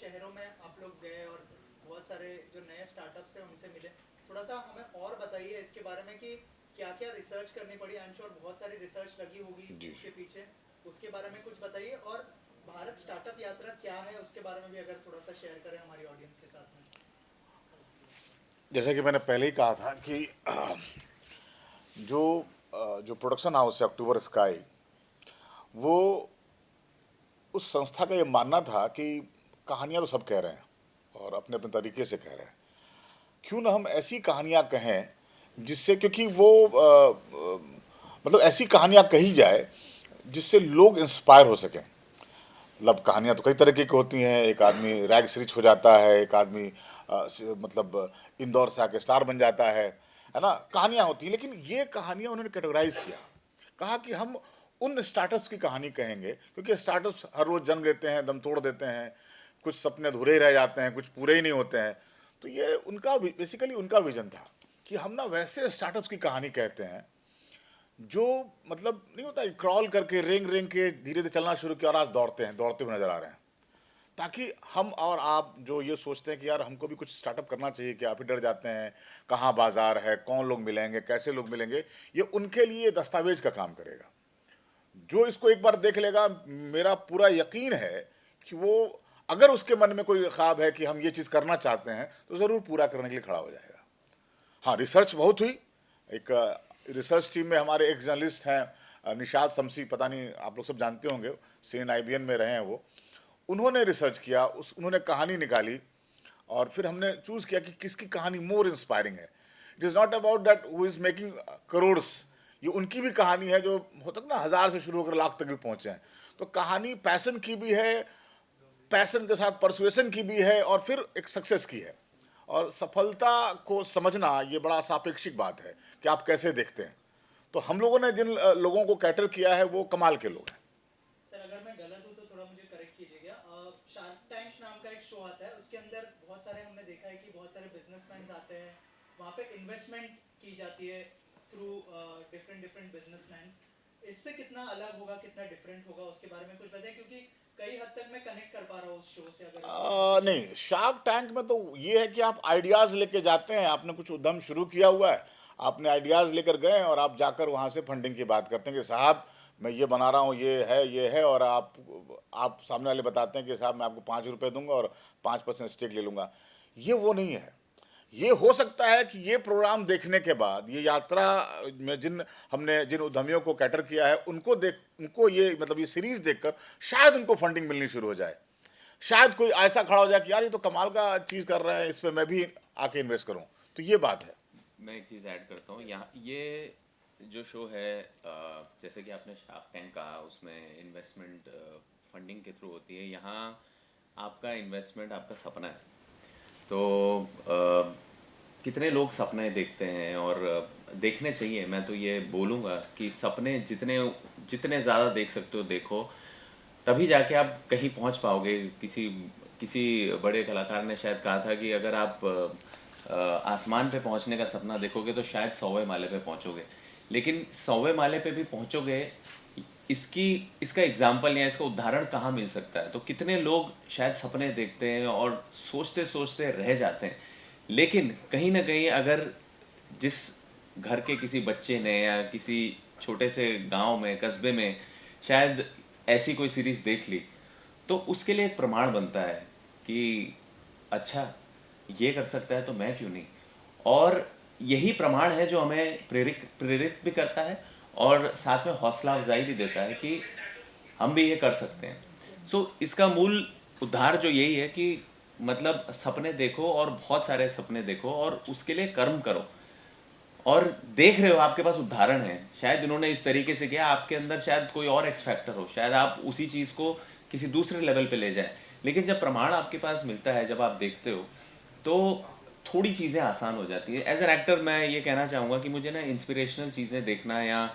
शहरों में आप लोग गए और बहुत सारे जो नए स्टार्टअप्स हैं उनसे मिले, थोड़ा सा हमें और बताइए इसके बारे में कि क्या क्या रिसर्च करनी पड़ी। आई एम श्योर बहुत सारी रिसर्च लगी होगी जी। इसके पीछे, उसके बारे में कुछ बताइए। और भारत स्टार्टअप यात्रा क्या है उसके बारे में भी अगर थोड़ा सा शेयर करें हमारी ऑडियंस के साथ में। जैसा कि मैंने पहले ही कहा था कि जो जो प्रोडक्शन हाउस है अक्टूबर स्काई, वो उस संस्था का ये मानना था कि कहानियां तो सब कह रहे हैं और अपने अपने तरीके से कह रहे हैं, क्यों ना हम ऐसी कहानियां कहें जिससे, क्योंकि वो मतलब ऐसी कहानियां कही जाए जिससे लोग इंस्पायर हो सकें। मतलब कहानियां तो कई तरीके की होती हैं। एक आदमी रैग से रिच हो जाता है, एक आदमी मतलब इंदौर से आके स्टार बन जाता है ना। कहानियां होती हैं, लेकिन ये कहानियां उन्होंने कैटेगराइज किया। कहा कि हम उन स्टार्टअप्स की कहानी कहेंगे, क्योंकि स्टार्टअप्स हर रोज जन्म लेते हैं, दम तोड़ देते हैं, कुछ सपने अधूरे ही रह जाते हैं, कुछ पूरे ही नहीं होते हैं। तो ये उनका बेसिकली उनका विजन था कि हम ना वैसे स्टार्टअप्स की कहानी कहते हैं जो मतलब नहीं होता, क्रॉल करके रेंग रेंग के धीरे धीरे चलना शुरू किया और आज दौड़ते हैं, दौड़ते हुए नजर आ रहे हैं। ताकि हम और आप जो ये सोचते हैं कि यार हमको भी कुछ स्टार्टअप करना चाहिए, कि आप ही डर जाते हैं कहाँ बाजार है, कौन लोग मिलेंगे, कैसे लोग मिलेंगे, ये उनके लिए दस्तावेज का काम करेगा। जो इसको एक बार देख लेगा, मेरा पूरा यकीन है कि वो, अगर उसके मन में कोई ख्वाब है कि हम ये चीज़ करना चाहते हैं, तो ज़रूर पूरा करने के लिए खड़ा हो जाएगा। हाँ, रिसर्च बहुत हुई। एक रिसर्च टीम में हमारे एक जर्नलिस्ट हैं, निशाद शमसी, पता नहीं आप लोग सब जानते होंगे, सीएन आईबीएन में रहे हैं वो। उन्होंने रिसर्च किया, उन्होंने कहानी निकाली, और फिर हमने चूज किया कि किसकी कहानी मोर इंस्पायरिंग है। It is not about that who is making crores. ये उनकी भी कहानी है जो होता है ना, 1,000 से शुरू होकर लाख तक भी पहुंचे हैं। तो कहानी पैसन की भी है, पैसन के साथ परसुएशन की भी है, और फिर एक सक्सेस की है। और सफलता को समझना ये बड़ा सापेक्षिक बात है कि आप कैसे देखते हैं। तो हम लोगों ने जिन लोगों को कैटर किया है वो कमाल के लोग हैं। सर अगर मैं गलत हूँ तो थोड़ा मुझे करेक्ट कीजिएगा। शार्क टैंक नाम का एक शो आता है, उसके अंदर बहुत सारे हमने देखा है कि बहुत सारे बिजनेसमैन आते हैं, वहाँ पे इन्वेस्टमेंट की जाती है थ्रू डिफरेंट डिफरेंट बिजनेसमैन। इससे कितना अलग होगा, कितना डिफरेंट होगा, उसके बारे में कुछ बताइए, क्योंकि कई हद तक मैं कनेक्ट कर पा रहा हूँ उस शो से। अगर उसके बारे में कुछ नहीं, शार्क टैंक में तो ये है कि आप आइडियाज़ लेके जाते हैं, आपने कुछ उद्यम शुरू किया हुआ है, आपने आइडियाज़ लेकर गए और आप जाकर वहाँ से फंडिंग की बात करते हैं कि साहब मैं ये बना रहा हूँ, ये है, और आप सामने वाले बताते हैं कि साहब मैं आपको 5 रुपये दूंगा और 5% स्टेक ले लूँगा। ये वो नहीं है। ये हो सकता है कि ये प्रोग्राम देखने के बाद, ये यात्रा में जिन उद्यमियों को कैटर किया है, उनको ये मतलब ये सीरीज देखकर शायद उनको फंडिंग मिलनी शुरू हो जाए। शायद कोई ऐसा खड़ा हो जाए कि यार ये तो कमाल का चीज़ कर रहे हैं, इस पर मैं भी आके इन्वेस्ट करूं। तो ये बात है। मैं एक चीज़ ऐड करता हूँ यहाँ। ये जो शो है, जैसे कि आपने शार्क टैंक कहा, उसमें इन्वेस्टमेंट फंडिंग के थ्रू होती है। यहाँ आपका इन्वेस्टमेंट आपका सपना है। तो कितने लोग सपने देखते हैं, और देखने चाहिए। मैं तो ये बोलूँगा कि सपने जितने जितने ज़्यादा देख सकते हो देखो, तभी जाके आप कहीं पहुंच पाओगे। किसी किसी बड़े कलाकार ने शायद कहा था कि अगर आप आसमान पे पहुंचने का सपना देखोगे तो शायद 100वें माले पे पहुंचोगे, लेकिन 100वें माले पे भी पहुंचोगे, इसकी इसका एग्जाम्पल या इसका उदाहरण कहाँ मिल सकता है? तो कितने लोग शायद सपने देखते हैं और सोचते सोचते रह जाते हैं, लेकिन कहीं ना कहीं अगर जिस घर के किसी बच्चे ने या किसी छोटे से गांव में, कस्बे में शायद ऐसी कोई सीरीज देख ली, तो उसके लिए एक प्रमाण बनता है कि अच्छा, ये कर सकता है तो मैं क्यों नहीं। और यही प्रमाण है जो हमें प्रेरित प्रेरित भी करता है, और साथ में हौसला अफजाई भी देता है कि हम भी ये कर सकते हैं। इसका मूल उद्धार जो यही है कि मतलब सपने देखो, और बहुत सारे सपने देखो, और उसके लिए कर्म करो। और देख रहे हो, आपके पास उदाहरण है, शायद इन्होंने इस तरीके से किया, आपके अंदर शायद कोई और एक्स फैक्टर हो, शायद आप उसी चीज़ को किसी दूसरे लेवल पे ले जाए। लेकिन जब प्रमाण आपके पास मिलता है, जब आप देखते हो, तो थोड़ी चीज़ें आसान हो जाती है। एज एन एक्टर मैं ये कहना चाहूँगा कि मुझे ना इंस्पिरेशनल चीज़ें देखना, या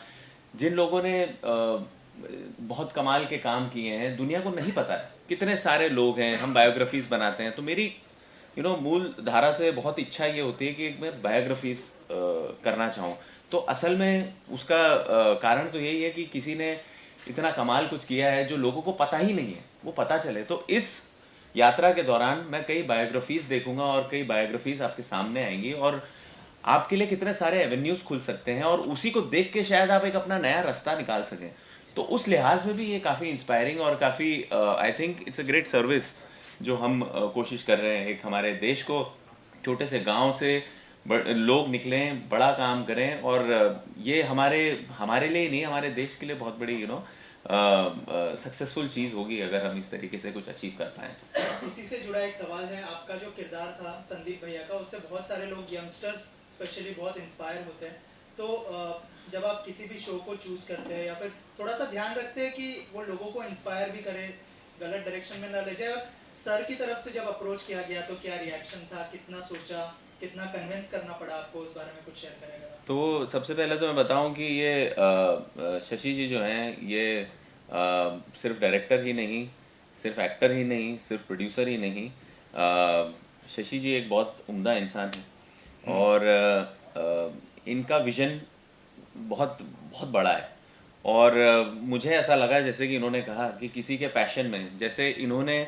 जिन लोगों ने बहुत कमाल के काम किए हैं, दुनिया को नहीं पता है, कितने सारे लोग हैं, हम बायोग्राफीज बनाते हैं। तो मेरी मूल धारा से बहुत इच्छा ये होती है कि मैं बायोग्राफीज करना चाहूँ। तो असल में उसका कारण तो यही है कि किसी ने इतना कमाल कुछ किया है जो लोगों को पता ही नहीं है, वो पता चले। तो इस यात्रा के दौरान मैं कई बायोग्राफीज देखूंगा और कई बायोग्राफीज आपके सामने आएंगी और आपके लिए कितने सारे एवेन्यूज खुल सकते हैं और उसी को देख के शायद आप एक अपना नया रास्ता निकाल सकें। तो उस लिहाज में भी ये काफ़ी इंस्पायरिंग और काफ़ी I think it's a great service जो हम कोशिश कर रहे हैं। एक हमारे देश को छोटे से गांव से लोग निकलें, बड़ा काम करें और ये हमारे हमारे लिए ही नहीं, हमारे देश के लिए बहुत बड़ी सक्सेसफुल चीज़ होगी अगर हम इस तरीके से कुछ अचीव कर पाएँ। इसी से जुड़ा एक सवाल है, आपका जो किरदार था संदीप भैया का, उससे बहुत सारे लोग यंगस्टर्स स्पेशली बहुत इंस्पायर होते हैं। तो जब आप किसी भी शो को चूज करते हैं या फिर थोड़ा सा ध्यान रखते हैं कि वो लोगों को इंस्पायर भी करे, गलत डायरेक्शन में ना ले जाए, और सर की तरफ से जब अप्रोच किया गया तो क्या रिएक्शन था, कितना सोचा, कितना कन्विंस करना पड़ा आपको, उस बारे में कुछ शेयर करेगा? तो सबसे पहले तो मैं बताऊं कि ये शशि जी जो हैं ये सिर्फ डायरेक्टर ही नहीं, सिर्फ एक्टर ही नहीं, सिर्फ प्रोड्यूसर ही नहीं, शशि जी एक बहुत उम्दा इंसान है और इनका विजन बहुत बहुत बड़ा है। और मुझे ऐसा लगा जैसे कि इन्होंने कहा कि किसी के पैशन में, जैसे इन्होंने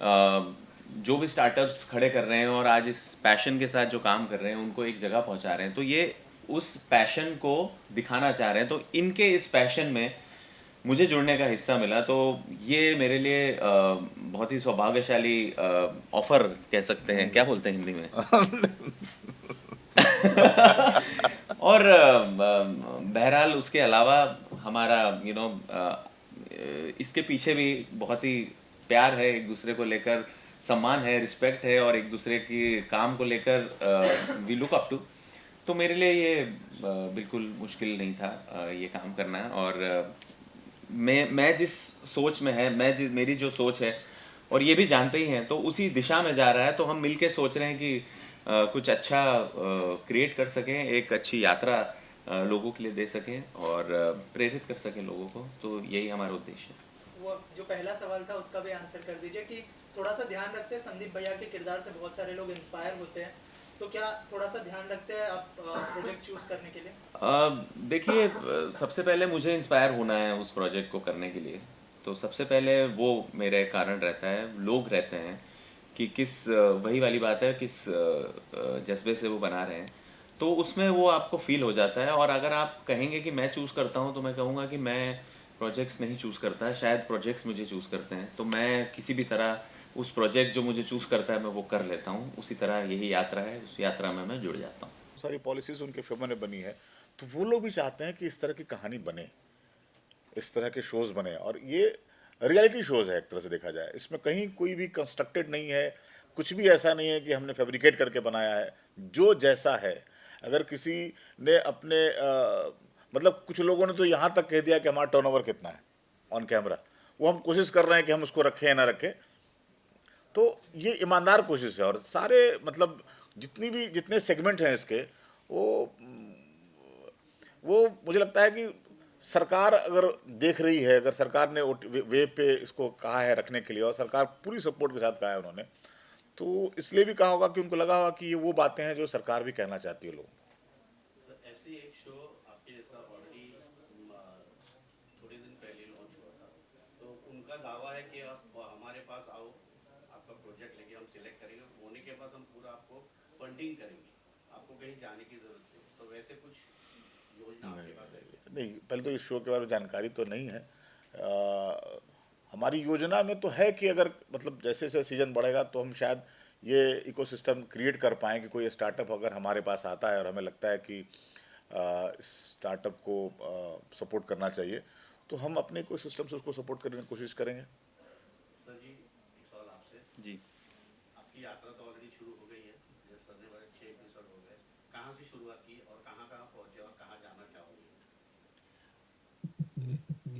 जो भी स्टार्टअप्स खड़े कर रहे हैं और आज इस पैशन के साथ जो काम कर रहे हैं उनको एक जगह पहुंचा रहे हैं, तो ये उस पैशन को दिखाना चाह रहे हैं। तो इनके इस पैशन में मुझे जुड़ने का हिस्सा मिला, तो ये मेरे लिए बहुत ही सौभाग्यशाली ऑफर कह सकते हैं, क्या बोलते हैं हिंदी में और बहरहाल उसके अलावा हमारा इसके पीछे भी बहुत ही प्यार है, एक दूसरे को लेकर सम्मान है, रिस्पेक्ट है और एक दूसरे की काम को लेकर वी लुक अप टू। तो मेरे लिए ये बिल्कुल मुश्किल नहीं था ये काम करना। और मैं जिस सोच में है, मेरी जो सोच है और ये भी जानते ही हैं, तो उसी दिशा में जा रहा है। तो हम मिलके सोच रहे हैं कि कुछ अच्छा क्रिएट कर सकें, एक अच्छी यात्रा लोगों के लिए दे सकें और प्रेरित कर सकें लोगों को। तो यही हमारा उद्देश्य है। वो जो पहला सवाल था उसका भी आंसर कर दीजिए कि थोड़ा सा ध्यान रखते हैं, संदीप भैया के किरदार से बहुत सारे लोग इंस्पायर होते हैं, तो क्या थोड़ा सा ध्यान रखते हैं आप प्रोजेक्ट चूज करने के लिए? देखिए, सबसे पहले मुझे इंस्पायर होना है उस प्रोजेक्ट को करने के लिए, तो सबसे पहले वो मेरे कारण रहता है, लोग रहते हैं कि किस वही वाली बात है, किस जज्बे से वो बना रहे हैं, तो उसमें वो आपको फील हो जाता है। और अगर आप कहेंगे कि मैं चूज़ करता हूँ, तो मैं कहूँगा कि मैं प्रोजेक्ट्स नहीं चूज़ करता, शायद प्रोजेक्ट्स मुझे चूज़ करते हैं। तो मैं किसी भी तरह उस प्रोजेक्ट जो मुझे चूज़ करता है मैं वो कर लेता हूँ। उसी तरह यही यात्रा है, उस यात्रा में मैं जुड़ जाता हूँ। सारी पॉलिसीज उनके फेवर में बनी है, तो वो लोग भी चाहते हैं कि इस तरह की कहानी बने, इस तरह के शोज बने। और ये रियलिटी शोज है एक तरह से देखा जाए, इसमें कहीं कोई भी कंस्ट्रक्टेड नहीं है, कुछ भी ऐसा नहीं है कि हमने फैब्रिकेट करके बनाया है। जो जैसा है, अगर किसी ने अपने मतलब कुछ लोगों ने तो यहाँ तक कह दिया कि हमारा टर्नओवर कितना है ऑन कैमरा, वो हम कोशिश कर रहे हैं कि हम उसको रखें या ना रखें। तो ये ईमानदार कोशिश है। और सारे मतलब जितने सेगमेंट हैं इसके, वो मुझे लगता है कि सरकार अगर देख रही है, अगर सरकार ने वेब पे इसको कहा है रखने के लिए और सरकार पूरी सपोर्ट के साथ कहा है उन्होंने, तो इसलिए भी कहा होगा कि उनको लगा होगा कि ये वो बातें हैं जो सरकार भी कहना चाहती है लोगों। ऐसे ही एक शो आपके जैसा ऑलरेडी थोड़े दिन पहले लॉन्च हुआ था, तो उनका दावा है कि आप हमारे पास आओ, आपका प्रोजेक्ट लेके हम सिलेक्ट करेंगे, होने के बाद हम पूरा आपको फंडिंग करेंगे, आपको कहीं जाने की जरूरत नहीं। तो वैसे कुछ योजना आपके पास है? नहीं, पहले तो इस शो के बारे में जानकारी तो नहीं है। हमारी योजना में तो है कि अगर मतलब जैसे जैसे सीजन बढ़ेगा तो हम शायद ये इकोसिस्टम क्रिएट कर पाएँ कि कोई स्टार्टअप अगर हमारे पास आता है और हमें लगता है कि स्टार्टअप को सपोर्ट करना चाहिए, तो हम अपने इकोसिस्टम से उसको सपोर्ट करने की कोशिश करेंगे। सर जी, एक सवाल आपसे। जी, आपकी यात्रा तो ऑलरेडी शुरू हो गई है, जैसे सर ने बताया 6 एपिसोड हो गए, कहाँ से शुरुआत की और कहाँ कहाँ पहुँचे और कहाँ जाना चाहोगे?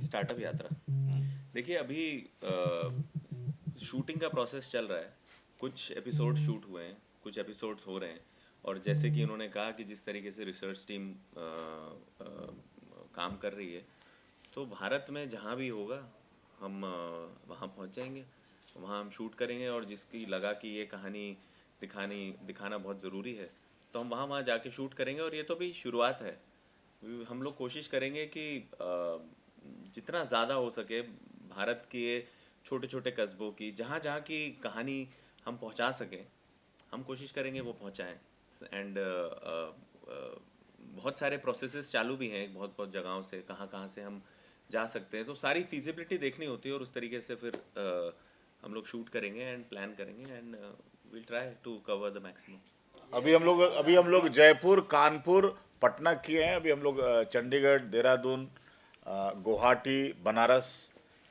स्टार्टअप यात्रा। देखिए, अभी शूटिंग का प्रोसेस चल रहा है, कुछ एपिसोड शूट हुए हैं, कुछ एपिसोड्स हो रहे हैं। और जैसे कि उन्होंने कहा कि जिस तरीके से रिसर्च टीम काम कर रही है, तो भारत में जहाँ भी होगा हम वहाँ पहुँच जाएंगे, वहाँ हम शूट करेंगे। और जिसकी लगा कि ये कहानी दिखाना बहुत ज़रूरी है, तो हम वहाँ जाके शूट करेंगे। और ये तो भी शुरुआत है, हम लोग कोशिश करेंगे कि जितना ज़्यादा हो सके भारत के छोटे छोटे कस्बों की, जहाँ जहाँ की कहानी हम पहुँचा सकें, हम कोशिश करेंगे वो पहुँचाएँ। एंड बहुत सारे प्रोसेसेस चालू भी हैं बहुत बहुत जगहों से, कहाँ कहाँ से हम जा सकते हैं, तो सारी फिजिबिलिटी देखनी होती है और उस तरीके से फिर हम लोग शूट करेंगे एंड प्लान करेंगे and will try to cover the maximum. अभी हम लोग जयपुर, कानपुर, पटना किए हैं। अभी हम लोग चंडीगढ़, देहरादून, गुवाहाटी, बनारस,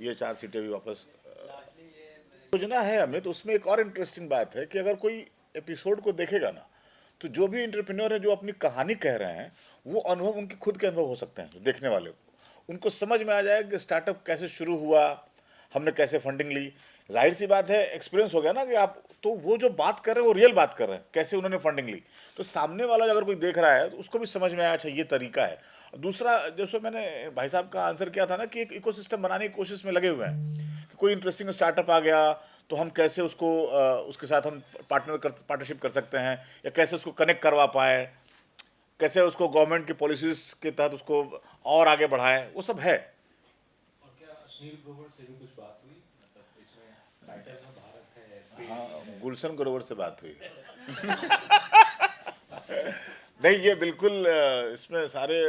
ये 4 सीटें भी वापस योजना है हमें। तो उसमें एक और इंटरेस्टिंग बात है कि अगर कोई एपिसोड को देखेगा ना, तो जो भी इंटरप्रेन्योर है जो अपनी कहानी कह रहे हैं, वो अनुभव उनके खुद के अनुभव हो सकते हैं देखने वाले को। उनको समझ में आ जाएगा कि स्टार्टअप कैसे शुरू हुआ, हमने कैसे फंडिंग ली। जाहिर सी बात है, एक्सपीरियंस हो गया ना कि आप तो वो जो बात कर रहे हैं वो रियल बात कर रहे हैं, कैसे उन्होंने फंडिंग ली। तो सामने वाला अगर कोई देख रहा है तो उसको भी समझ में आया, अच्छा ये तरीका है। दूसरा, जैसे मैंने भाई साहब का आंसर किया था ना कि एक इकोसिस्टम बनाने की कोशिश में लगे हुए हैं कि कोई इंटरेस्टिंग स्टार्टअप आ गया तो हम कैसे उसको उसके साथ हम पार्टनरशिप कर सकते हैं, या कैसे उसको कनेक्ट करवा पाए, कैसे उसको गवर्नमेंट की पॉलिसीज के तहत उसको और आगे बढ़ाएं, वो सब है। और क्या सुनील ग्रोवर से भी कुछ बात हुई? मतलब इसमें टाइटल में भारत है, हाँ, गुलशन ग्रोवर से बात हुई। नहीं, ये बिल्कुल इसमें सारे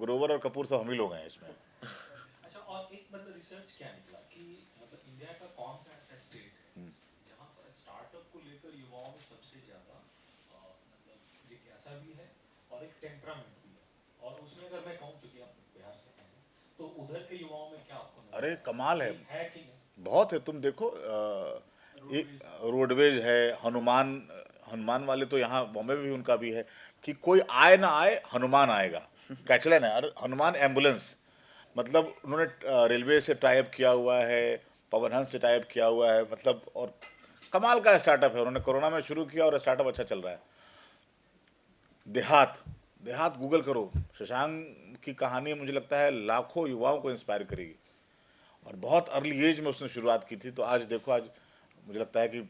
ग्रोवर और कपूर सब हम ही लोग हैं इसमें। अच्छा, और एक मतलब रिसर्च क्या निकला कि मतलब इंडिया का कौन सा ऐसा स्टेट है जहाँ पर स्टार्टअप को लेकर युवाओं में सबसे ज्यादा मतलब जिज्ञासा भी है और एक टेम्परामेंट भी है। और उसमें अगर मैं कहूँ, चूंकि आप बिहार से हैं, तो उधर के युवाओं में क्या आपको नजर अरे आता कमाल है, है कि नहीं? बहुत है। तुम देखो, एक रोडवेज है, हनुमान, हनुमान वाले तो यहाँ बॉम्बे में भी उनका भी है कि कोई आए ना आए हनुमान आएगा, कैचलाइन है। और हनुमान एम्बुलेंस, मतलब उन्होंने रेलवे से टाइप किया हुआ है, पवन हंस से टाइप किया हुआ है, मतलब और कमाल का स्टार्टअप है। उन्होंने कोरोना में शुरू किया और स्टार्टअप अच्छा चल रहा है। देहात, देहात गूगल करो, शशांक की कहानी मुझे लगता है लाखों युवाओं को इंस्पायर करेगी। और बहुत अर्ली एज में उसने शुरुआत की थी, तो आज देखो, आज मुझे लगता है कि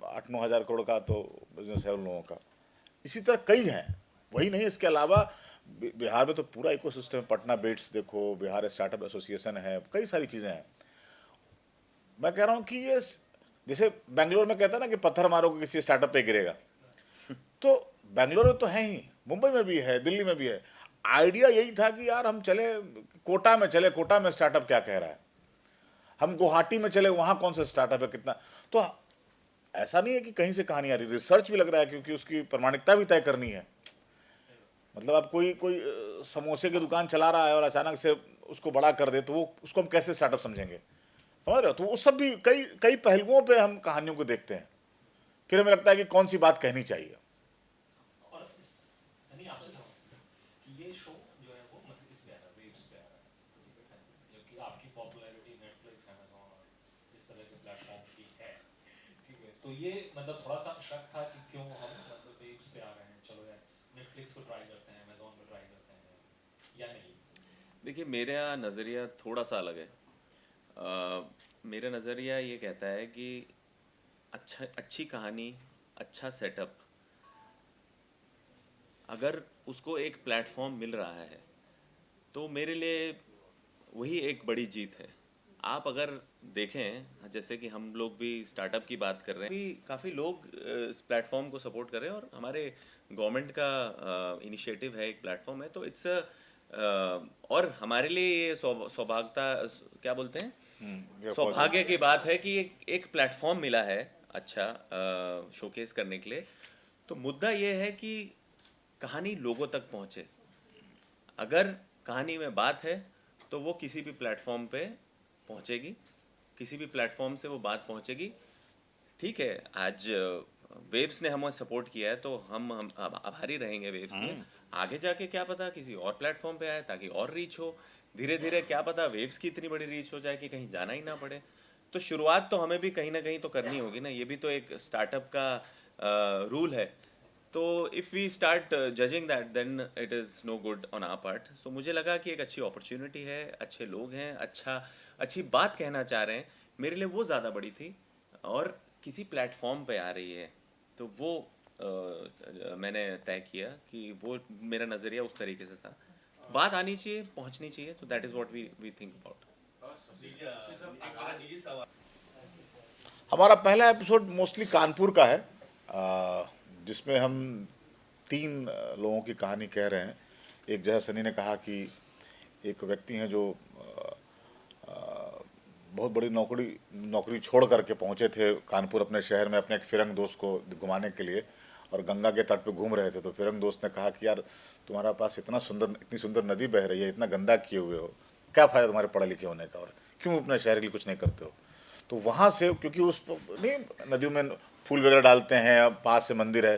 8-9 हज़ार करोड़ का तो बिजनेस है उन लोगों का। इसी तरह कई हैं, वही नहीं, इसके अलावा बिहार में तो पूरा इकोसिस्टम है। पटना बेट्स देखो, बिहार स्टार्टअप एसोसिएशन है, कई सारी चीज़ें हैं। मैं कह रहा हूँ कि ये जैसे बेंगलोर में कहता है ना कि पत्थर मारोगे किसी स्टार्टअप पे गिरेगा, तो बेंगलोर में तो है ही, मुंबई में भी है, दिल्ली में भी है। आइडिया यही था कि यार हम चले कोटा में, चले कोटा में स्टार्टअप क्या कह रहा है, हम गुवाहाटी में चले वहाँ कौन सा स्टार्टअप है, कितना। तो ऐसा नहीं है कि कहीं से कहानी आ रही, रिसर्च भी लग रहा है, क्योंकि उसकी प्रामाणिकता भी तय करनी है। मतलब आप कोई कोई समोसे की दुकान चला रहा है और अचानक से उसको बड़ा कर दे, तो वो उसको हम कैसे स्टार्टअप समझेंगे, समझ रहे हो। तो वो सब भी कई कई पहलुओं पे हम कहानियों को देखते हैं, फिर हमें लगता है कि कौन सी बात कहनी चाहिए। और सनी, आपसे सवाल कि ये शो जो है वो मतलब इस पे आ रहा है, वेव्स पे आ रहा है, ठीक है, जबकि आपकी पॉपुलैरिटी नेटफ्लिक्स, अमेज़न और इस तरह के प्लेटफॉर्म की है, ठीक है। तो ये मतलब थोड़ा सा शक था कि क्यों हम मतलब वेव्स पे आ रहे हैं, चलो यार नेटफ्लिक्स को ट्राई करते हैं, अमेज़न को ट्राई करते हैं, या नहीं? देखिए, मेरा नज़रिया थोड़ा सा अलग है। मेरा नज़रिया ये कहता है कि अच्छी कहानी, अच्छा सेटअप, अगर उसको एक प्लेटफॉर्म मिल रहा है तो मेरे लिए वही एक बड़ी जीत है। आप अगर देखें, जैसे कि हम लोग भी स्टार्टअप की बात कर रहे हैं, भी काफ़ी लोग इस प्लेटफॉर्म को सपोर्ट कर रहे हैं और हमारे गवर्नमेंट का इनिशिएटिव है, एक प्लेटफॉर्म है, तो इट्स और हमारे लिए ये सौभाग्यता, क्या बोलते हैं, ये सौभाग्य की बात है कि एक प्लेटफॉर्म मिला है अच्छा शोकेस करने के लिए। तो मुद्दा ये है कि कहानी लोगों तक पहुंचे। अगर कहानी में बात है तो वो किसी भी प्लेटफॉर्म पे पहुंचेगी, किसी भी प्लेटफॉर्म से वो बात पहुंचेगी। ठीक है, आज वेव्स ने हमें सपोर्ट किया है तो हम आभारी रहेंगे वेव्स के। आगे जाके क्या पता किसी और प्लेटफॉर्म पे आए ताकि और रीच हो। धीरे धीरे क्या पता वेव्स की इतनी बड़ी रीच हो जाए कि कहीं जाना ही ना पड़े। तो शुरुआत तो हमें भी कहीं ना कहीं तो करनी होगी ना, ये भी तो एक स्टार्टअप का रूल है। तो if we start judging that then it is no good on our part. So मुझे लगा कि एक अच्छी अपॉर्चुनिटी है, अच्छे लोग हैं, अच्छी बात कहना चाह रहे हैं, मेरे लिए वो ज़्यादा बड़ी थी। और किसी प्लेटफॉर्म पे आ रही है तो वो मैंने तय किया कि वो मेरा नज़रिया उस तरीके से था। बात आनी चाहिए, पहुंचनी चाहिए, तो that is what we think about. आज ये सवाल हमारा पहला एपिसोड मोस्टली कानपुर का है, जिसमें हम 3 लोगों की कहानी कह रहे हैं। एक जैसा सनी ने कहा कि एक व्यक्ति हैं जो बहुत बड़ी नौकरी छोड़ करके पहुंचे थे कानपुर अपने शहर में अपने एक फिरंग दोस्त को घुमाने के लिए, और गंगा के तट पे घूम रहे थे। तो फिरंग दोस्त ने कहा कि यार तुम्हारा पास इतनी सुंदर नदी बह रही है, इतना गंदा किए हुए हो, क्या फ़ायदा तुम्हारे पढ़े लिखे होने का, और क्यों अपने शहर के लिए कुछ नहीं करते हो। तो वहाँ से, क्योंकि उस नहीं नदियों में फूल वगैरह डालते हैं, पास से मंदिर है,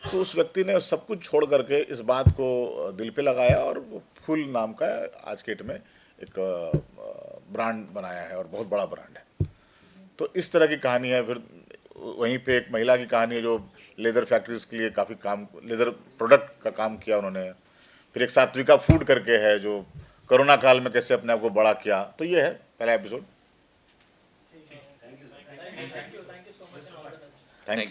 तो उस व्यक्ति ने सब कुछ छोड़ करके इस बात को दिल पे लगाया और वो फूल नाम का आज के डेट में एक ब्रांड बनाया है, और बहुत बड़ा ब्रांड है। तो इस तरह की कहानी है। फिर वहीं पे एक महिला की कहानी है जो लेदर फैक्ट्रीज के लिए काफ़ी काम, लेदर प्रोडक्ट का काम किया उन्होंने। फिर एक सात्विका फूड करके है जो कोरोना काल में कैसे अपने आप को बड़ा किया। तो ये है पहला episode. Thank you so much. Thank you.